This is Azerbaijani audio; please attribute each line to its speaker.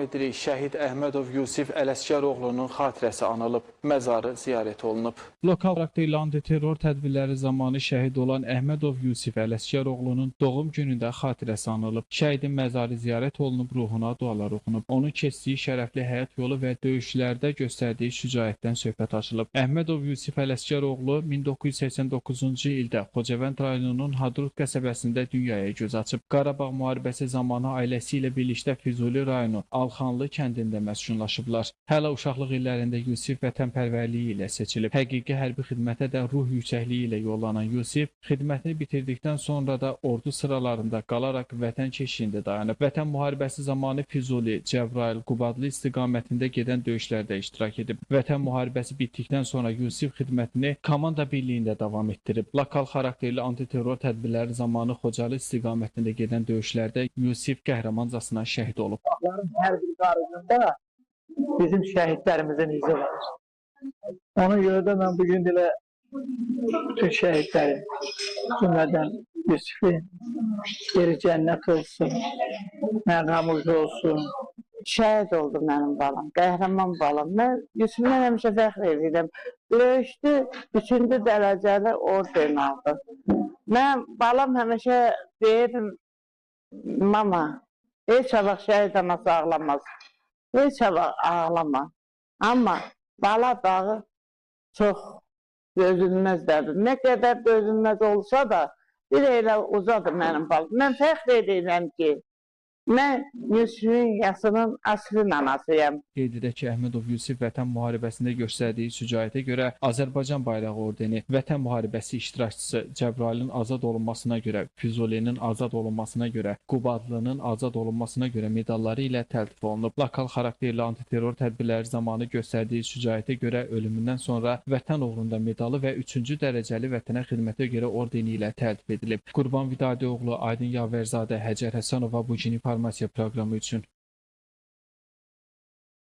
Speaker 1: edirik. Şəhid Əhmədov Yusif Ələsgəroğlunun xatirəsi anılıb, məzarı ziyarət olunub.
Speaker 2: Lokal xarakterli antiterror tədbirləri zamanı şəhid olan Əhmədov Yusif Ələsgəroğlunun doğum günündə xatirəsi anılıb. Şəhidin məzarı ziyarət olunub, ruhuna dualar oxunub. Onun keçdiyi şərəfli həyat yolu və döyüşlərdə göstərdiyi şücaətdən söhbət açılıb. Əhmədov Yusif Ələsgəroğlu 1989-cu ildə Xocavənd rayonunun Hadrut qəsəbəsində dünyaya göz açıb. Qarabağ müharibəsi zamanı ailəsi ilə birlikdə Füzuli rayonu Alxanlı kəndində məskunlaşıblar. Hələ uşaqlıq illərində Yusif vətənpərvərliyi ilə seçilib. Həqiqi hərbi xidmətə də ruh yüksəkliyi ilə yollanan Yusif xidmətini bitirdikdən sonra da ordu sıralarında qalaraq vətən keşiyində dayanıb. Vətən müharibəsi zamanı Füzuli, Cəbrayıl, Qubadlı istiqamətində gedən döyüşlərdə iştirak edib. Vətən müharibəsi bitdikdən sonra Yusif xidmətini komanda birliyində davam etdirib. Lokal xarakterli antiterror tədbirləri zamanı Xocalı istiqamətində gedən döyüşlərdə Yusif qəhrəmancasına şəhid olub.
Speaker 3: Hər bir qarşısında bizim şəhidlərimizin izi var. Ona görə də mən bugün elə bütün şəhidlərin cümlədən Yusifin yeri cənnət olsun, məqamı olsun.
Speaker 4: Şəhid oldu mənim balam, qəhrəman balam. Mən Yusiflə həmişə fəxr edirəm. Döyüşdü, 3-cü dərəcəli orden aldı. Mən balam həmişə deyirdim, mama, heç vaxt şəhid anası ağlamaz. Heç vaxt ağlama. Amma bala dağı çox dözülməzdədir. Nə qədər dözülməz olsa da, bir elə uzadır mənim balam. Mən fəxr edirəm ki, mən Yusifin yasının əsli anasıyam.
Speaker 2: Qeyd edək ki, Əhmədov Yusif vətən müharibəsində göstərdiyi şücaətə görə Azərbaycan bayrağı ordeni, vətən müharibəsi iştirakçısı Cəbrayılın azad olunmasına görə, Füzulinin azad olunmasına görə, Qubadlının azad olunmasına görə medalları ilə təltif olunub. Lokal xarakterli antiterror tədbirləri zamanı göstərdiyi şücaətə görə ölümündən sonra vətən uğrunda medalı və 3-cü dərəcəli vətənə xidmətə görə ordeni ilə təltif edilib. Qurban Vidadioğlu, Aydın Yavərzadə, Həcər Həsənova bu gün informasiya proqramı üçün.